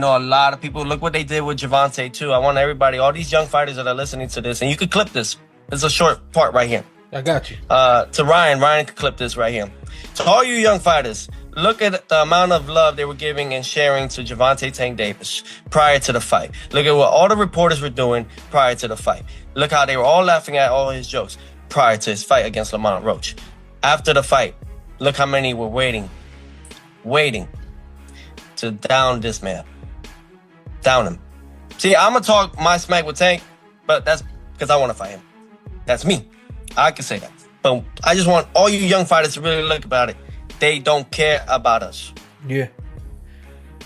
know, a lot of people, look what they did with Gervonta too. I want everybody, all these young fighters that are listening to this, and you could clip this. It's a short part right here. I got you. To Ryan could clip this right here. To all you young fighters, look at the amount of love they were giving and sharing to Gervonta Tank Davis prior to the fight. Look at what all the reporters were doing prior to the fight. Look how they were all laughing at all his jokes prior to his fight against Lamont Rematch. After the fight, look how many were waiting to down this man. Down him. See, I'm going to talk my smack with Tank, but that's because I want to fight him. That's me. I can say that. But I just want all you young fighters to really look about it. They don't care about us. Yeah.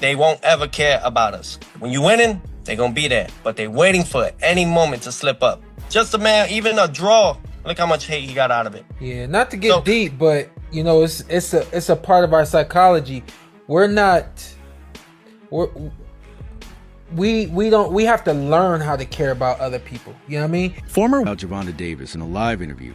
They won't ever care about us. When you winning, they're going to be there. But they're waiting for any moment to slip up. Just a man, even a draw. Look how much hate he got out of it. Yeah, not to get deep, but you know, it's a part of our psychology. We have to learn how to care about other people. You know what I mean? Former Gervonta Davis in a live interview,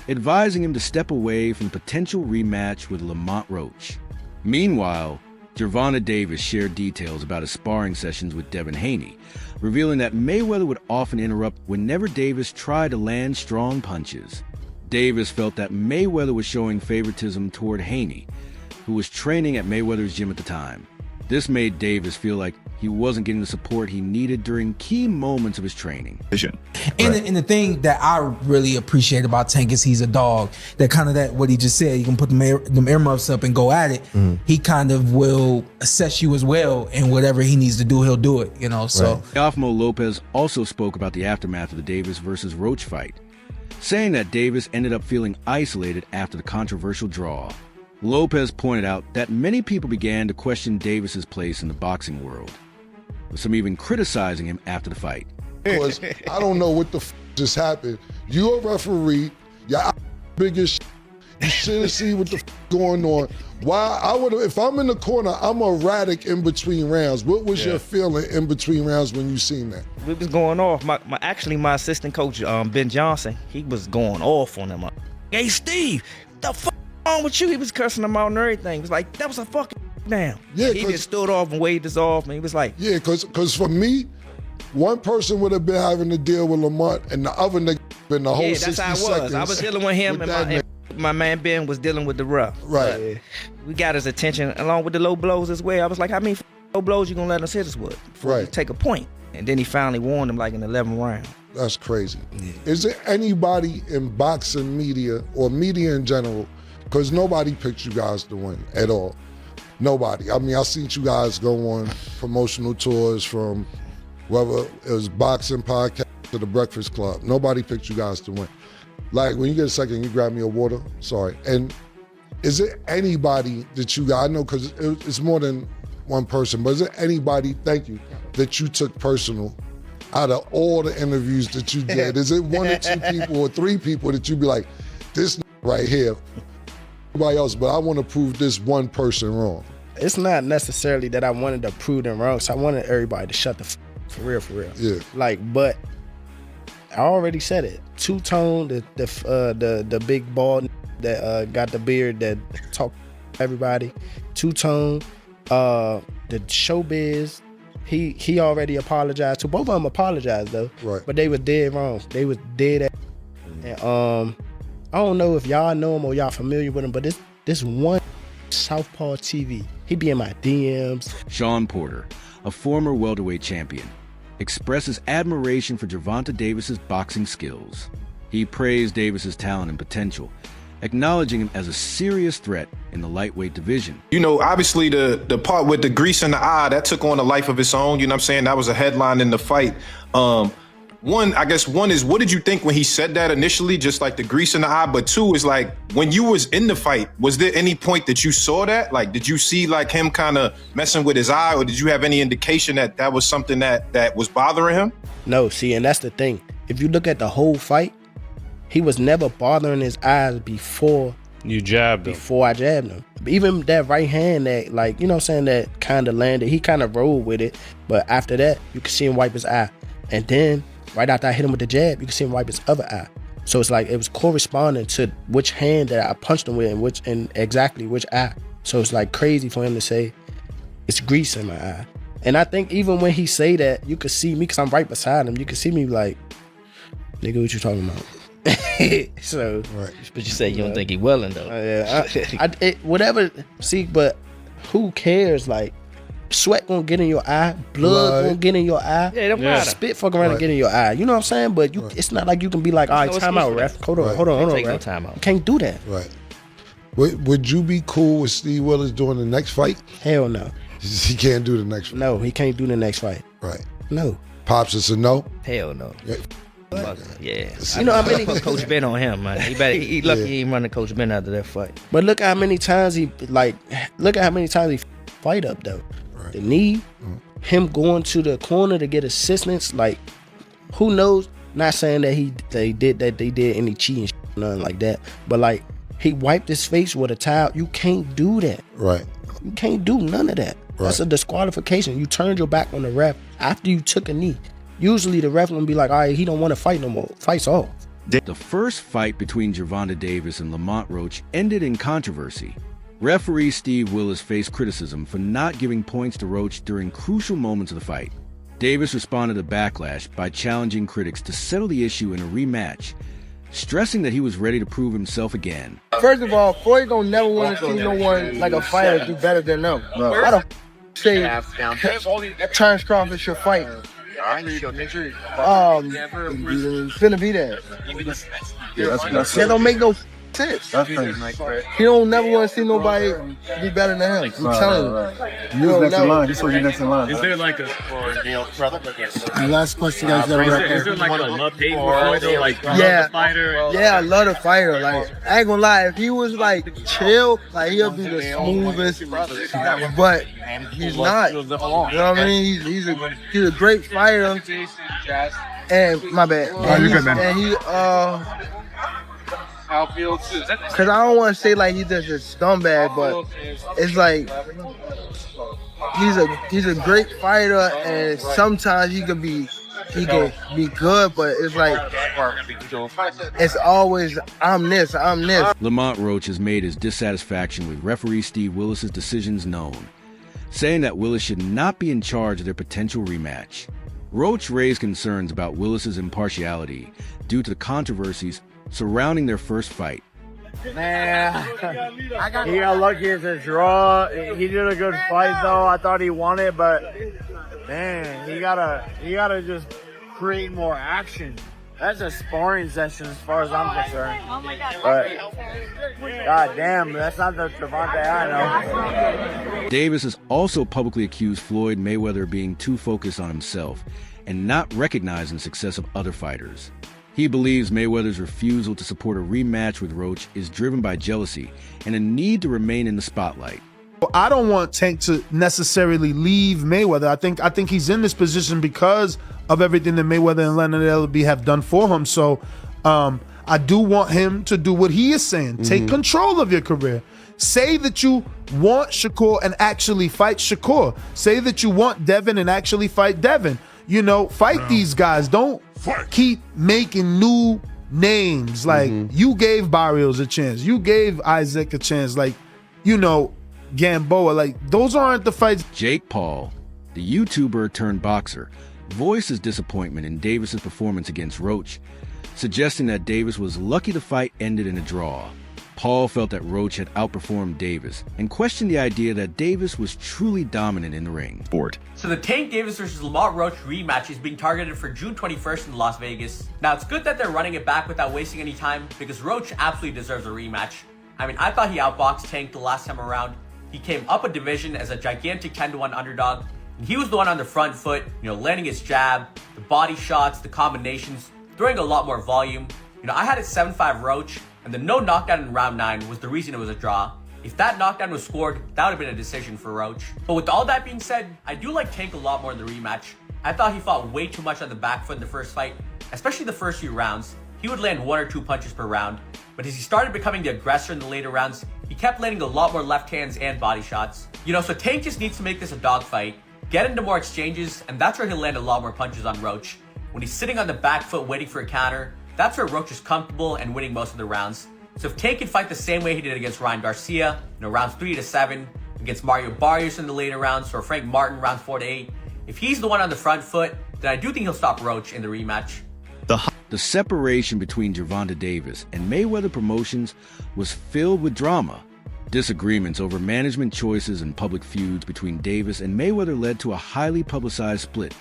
advising him to step away from potential rematch with Lamont Rematch. Meanwhile, Gervonta Davis shared details about his sparring sessions with Devin Haney, revealing that Mayweather would often interrupt whenever Davis tried to land strong punches. Davis felt that Mayweather was showing favoritism toward Haney, who was training at Mayweather's gym at the time. This made Davis feel like he wasn't getting the support he needed during key moments of his training. And the thing that I really appreciate about Tank is he's a dog. That kind of that what he just said. You can put them earmuffs up and go at it. He kind of will assess you as well, and whatever he needs to do, he'll do it. You know. So Teofimo Lopez also spoke about the aftermath of the Davis versus Roach fight, saying that Davis ended up feeling isolated after the controversial draw. Lopez pointed out that many people began to question Davis's place in the boxing world, with some even criticizing him after the fight. Because I don't know what the just happened. You a referee, you're biggest. You should have seen what the going on. Why I would have, if I'm in the corner, I'm erratic in between rounds. What was your feeling in between rounds when you seen that? We was going off. My assistant coach, Ben Johnson, he was going off on him. Hey Steve, the fuck wrong with you? He was cursing him out and everything. He was like, that was a fucking down. Yeah, he just stood off and waved us off, and he was like, yeah, because for me, one person would have been having to deal with Lamont, and the other nigga been the whole 60 seconds. That's how it was. I was dealing with him, and my man Ben was dealing with the rough. Right. We got his attention along with the low blows as well. I was like, how many low blows you gonna let us hit us with before you take a point? And then he finally warned him like in the 11th round. That's crazy. Yeah. Is there anybody in boxing media or media in general, because nobody picked you guys to win at all. Nobody. I mean, I seen you guys go on promotional tours from whether it was boxing podcast to the Breakfast Club. Nobody picked you guys to win. Like, when you get a second, you grab me a water. Sorry. And is there anybody that you got, I know because it's more than one person, but is there anybody, thank you, that you took personal out of all the interviews that you did? Is it one or two people or three people that you be like, this right here, everybody else, but I want to prove this one person wrong? It's not necessarily that I wanted to prove them wrong, so I wanted everybody to shut the for real. Yeah. Like, but I already said it. Two-Tone, the big bald that got the beard that talk everybody. Two-Tone, the Showbiz. He already apologized to both of them. Apologized though, right? But they were dead wrong. They was dead. And I don't know if y'all know him or y'all familiar with him, but this one Southpaw TV, he be in my DMs. Sean Porter, a former welterweight champion, expresses admiration for Gervonta Davis's boxing skills. He praised Davis's talent and potential, acknowledging him as a serious threat in the lightweight division. You know, obviously the part with the grease in the eye, that took on a life of its own, you know what I'm saying? That was a headline in the fight. One is, what did you think when he said that initially, just like the grease in the eye? But two is like, when you was in the fight, was there any point that you saw that? Like, did you see like him kind of messing with his eye, or did you have any indication that that was something that was bothering him? No, see, and that's the thing. If you look at the whole fight, he was never bothering his eyes before you jabbed him. Before I jabbed him. Even that right hand that, like, you know what I'm saying, that kind of landed, he kind of rolled with it. But after that, you could see him wipe his eye. And then right after I hit him with the jab, you could see him wipe his other eye. So it's like it was corresponding to which hand that I punched him with and exactly which eye. So it's like crazy for him to say it's grease in my eye. And I think even when he say that, you could see me, because I'm right beside him, you can see me like, nigga, what you talking about? So, Right. But you say you don't think he willing though. whatever. See, but who cares? Like, sweat gonna get in your eye, blood gonna get in your eye. Yeah, it don't matter. Spit fuck around and get in your eye. You know what I'm saying? But it's not like you can be like, all right, time out, ref. Hold on, Take no ref. time out. You can't do that. Right. Would you be cool with Steve Willis doing the next fight? Hell no. He can't do the next fight. No, he can't do the next fight. Right. No. Pops, it's a no. Hell no. Yeah. Fuck, yeah. You know how many Put Coach Ben on him, man. He lucky he ain't running Coach Ben after that fight. But look at how many times he fight up though. Right. The knee, him going to the corner to get assistance. Like, who knows? Not saying that they did any cheating, nothing like that. But like, he wiped his face with a towel. You can't do that. Right. You can't do none of that. That's a disqualification. You turned your back on the ref after you took a knee. Usually the ref gonna be like, all right, he don't want to fight no more. Fight's off. The first fight between Gervonta Davis and Lamont Roach ended in controversy. Referee Steve Willis faced criticism for not giving points to Roach during crucial moments of the fight. Davis responded to backlash by challenging critics to settle the issue in a rematch, stressing that he was ready to prove himself again. First of all, Floyd don't never want to see no one like a fighter do better than them. Why the say Terrence Crawford should fight? Finna be there. That don't make no sense. He don't never want to see nobody be better than him. I'm telling you. You next in line. This was your next in line. Is there like a last question, guys. is there like a love hate for though? Like Yeah. the fighter? Yeah, I love the fighter. Like, I ain't gonna lie, if he was like chill, like he'll be the smoothest. But he's not. You know what I mean? He's a great fighter. And my bad. And you're good, man. And he cause I don't want to say like he's just a scumbag, but it's like he's a great fighter, and sometimes he can be good, but it's like it's always I'm this. Lamont Roach has made his dissatisfaction with referee Steve Willis's decisions known, saying that Willis should not be in charge of their potential rematch. Roach raised concerns about Willis's impartiality due to the controversies surrounding their first fight. Man, he got lucky as a draw. He did a good fight though. I thought he won it, but man, he gotta just create more action. That's a sparring session as far as I'm concerned. Oh my God. But God damn, that's not the Gervonta I know. Davis has also publicly accused Floyd Mayweather of being too focused on himself and not recognizing the success of other fighters. He believes Mayweather's refusal to support a rematch with Roach is driven by jealousy and a need to remain in the spotlight. I don't want Tank to necessarily leave Mayweather. I think he's in this position because of everything that Mayweather and Leonard Ellerbe have done for him. So I do want him to do what he is saying. Take control of your career. Say that you want Shakur and actually fight Shakur. Say that you want Devin and actually fight Devin. You know, fight these guys. Don't keep making new names. Like, you gave Barrios a chance. You gave Isaac a chance. Like, you know, Gamboa. Like, those aren't the fights. Jake Paul, the YouTuber turned boxer, voiced his disappointment in Davis's performance against Roach, suggesting that Davis was lucky the fight ended in a draw. Paul felt that Roach had outperformed Davis and questioned the idea that Davis was truly dominant in the ring. So the Tank Davis versus Lamont Roach rematch is being targeted for June 21st in Las Vegas. Now, it's good that they're running it back without wasting any time because Roach absolutely deserves a rematch. I mean, I thought he outboxed Tank the last time around. He came up a division as a gigantic 10-1 underdog. And he was the one on the front foot, you know, landing his jab, the body shots, the combinations, throwing a lot more volume. You know, I had it 7-5 Roach, and the no knockdown in round 9 was the reason it was a draw. If that knockdown was scored, that would have been a decision for Roach. But with all that being said, I do like Tank a lot more in the rematch. I thought he fought way too much on the back foot in the first fight, especially the first few rounds. He would land 1 or 2 punches per round, but as he started becoming the aggressor in the later rounds, he kept landing a lot more left hands and body shots. You know, so Tank just needs to make this a dogfight, get into more exchanges, and that's where he'll land a lot more punches on Roach. When he's sitting on the back foot waiting for a counter, that's where Roach is comfortable and winning most of the rounds. So if Tank can fight the same way he did against Ryan Garcia, you know, rounds 3 to 7, against Mario Barrios in the later rounds, or Frank Martin rounds 4 to 8. If he's the one on the front foot, then I do think he'll stop Roach in the rematch. The separation between Gervonta Davis and Mayweather Promotions was filled with drama. Disagreements over management choices and public feuds between Davis and Mayweather led to a highly publicized split,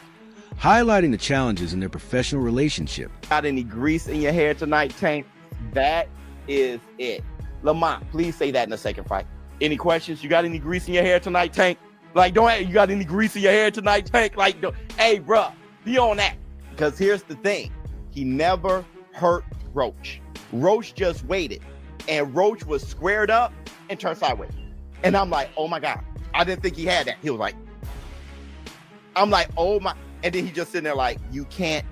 highlighting the challenges in their professional relationship. Got any grease in your hair tonight, Tank? That is it. Lamont, please say that in the second fight. Any questions? You got any grease in your hair tonight, Tank? Like, you got any grease in your hair tonight, Tank? Like, hey, bruh, be on that. Because here's the thing. He never hurt Roach. Roach just waited. And Roach was squared up and turned sideways. And I'm like, oh my God. I didn't think he had that. He was like, I'm like, oh my. And then he just sitting there like, you can't.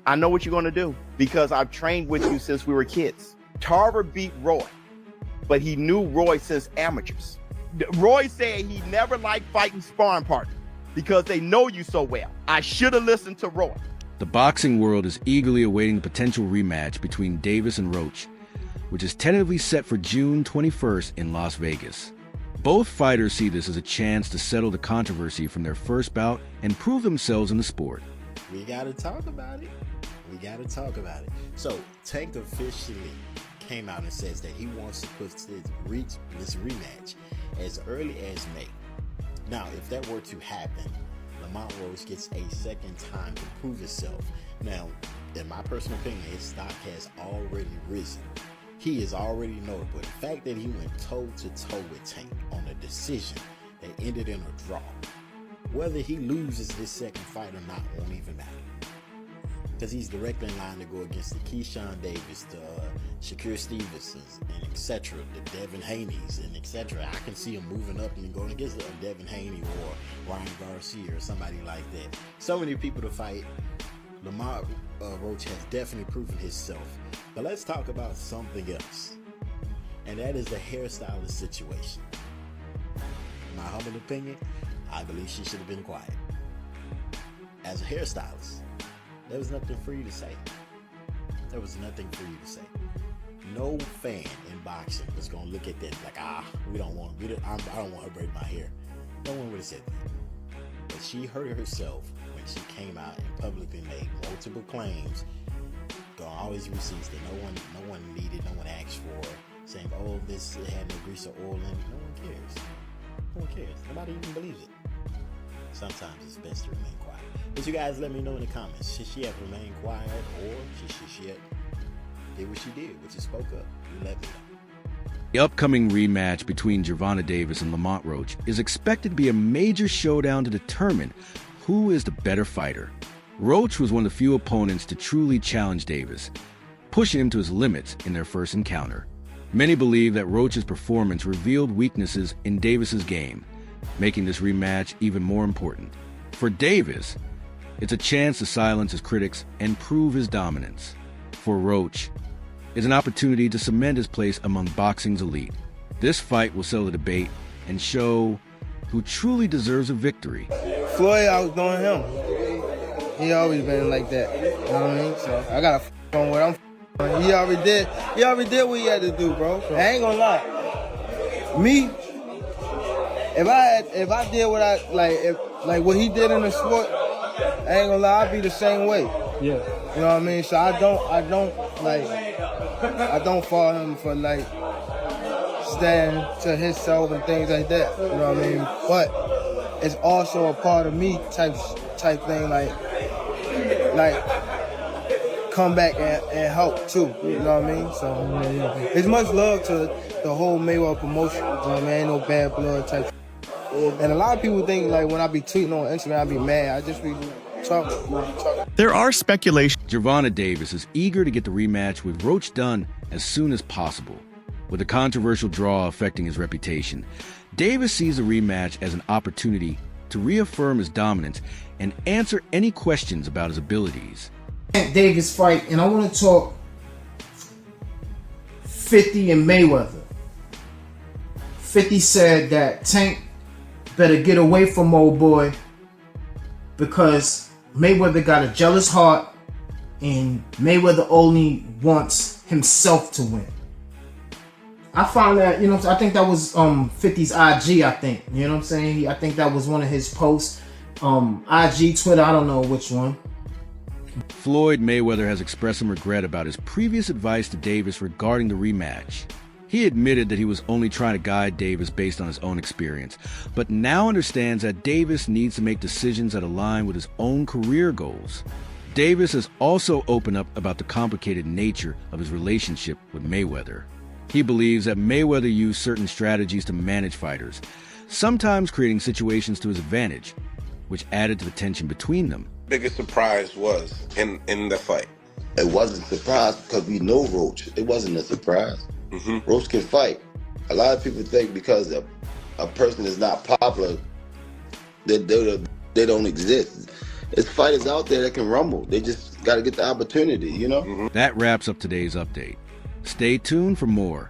I know what you're going to do because I've trained with you since we were kids. Tarver beat Roy, but he knew Roy since amateurs. Roy said he never liked fighting sparring partners because they know you so well. I should have listened to Roy. The boxing world is eagerly awaiting the potential rematch between Davis and Roach, which is tentatively set for June 21st in Las Vegas. Both fighters see this as a chance to settle the controversy from their first bout and prove themselves in the sport. We gotta talk about it. So Tank officially came out and says that he wants to put this rematch as early as May. Now, if that were to happen, Lamont Roach gets a second time to prove himself. Now, in my personal opinion, his stock has already risen. He is already notable. The fact that he went toe-to-toe with Tank on a decision that ended in a draw, whether he loses this second fight or not won't even matter. Because he's directly in line to go against the Keyshawn Davis, the Shakur Stevensons, and etc., the Devin Haney's, and etc. I can see him moving up and going against Devin Haney or Ryan Garcia or somebody like that. So many people to fight. Lamont Roach has definitely proven himself. But let's talk about something else. And that is the hairstylist situation. In my humble opinion, I believe she should have been quiet. As a hairstylist, there was nothing for you to say. There was nothing for you to say. No fan in boxing was gonna look at that like, I don't want her braiding my hair. No one would have said that. But she hurt herself when she came out and publicly made multiple claims, got all these receipts that no one needed, no one asked for, saying, oh, this had no grease or oil in it. No one cares. No one cares. Nobody even believes it. Sometimes it's best to remain quiet. But you guys let me know in the comments. Should she have remained quiet, or should she have did what she did, which is spoke up? You let me know. The upcoming rematch between Gervonta Davis and Lamont Roach is expected to be a major showdown to determine who is the better fighter. Roach was one of the few opponents to truly challenge Davis, pushing him to his limits in their first encounter. Many believe that Roach's performance revealed weaknesses in Davis's game, making this rematch even more important. For Davis, it's a chance to silence his critics and prove his dominance. For Roach, it's an opportunity to cement his place among boxing's elite. This fight will settle the debate and show who truly deserves a victory. Floyd outdoing him. He always been like that. You know what I mean? So I gotta on what I'm on. He already did what he had to do, bro. I ain't gonna lie. Me, if I did what I like what he did in the sport, I ain't gonna lie, I'd be the same way. Yeah. You know what I mean? So I don't fault him for like standing to himself and things like that. You know what I mean? But it's also a part of me type thing, like come back and help too. You know what I mean? So it's much love to the whole Mayweather promotion. You know what I mean? Ain't no bad blood type. And a lot of people think like when I be tweeting on Instagram, I be mad. I just be talking. There are speculations. Gervonta Davis is eager to get the rematch with Roach done as soon as possible. With a controversial draw affecting his reputation, Davis sees the rematch as an opportunity to reaffirm his dominance and answer any questions about his abilities. Davis fight, and I want to talk 50 and Mayweather. 50 said that Tank better get away from old boy because Mayweather got a jealous heart and Mayweather only wants himself to win. I found that, you know, I think that was 50's IG, I think. You know what I'm saying? I think that was one of his posts. IG, Twitter, I don't know which one. Floyd Mayweather has expressed some regret about his previous advice to Davis regarding the rematch. He admitted that he was only trying to guide Davis based on his own experience, but now understands that Davis needs to make decisions that align with his own career goals. Davis has also opened up about the complicated nature of his relationship with Mayweather. He believes that Mayweather used certain strategies to manage fighters, sometimes creating situations to his advantage, which added to the tension between them. Biggest surprise was in the fight? It wasn't a surprise because we know Roach. It wasn't a surprise. Roach can fight. A lot of people think because a person is not popular, that they don't exist. There's fighters out there that can rumble. They just got to get the opportunity, you know? That wraps up today's update. Stay tuned for more.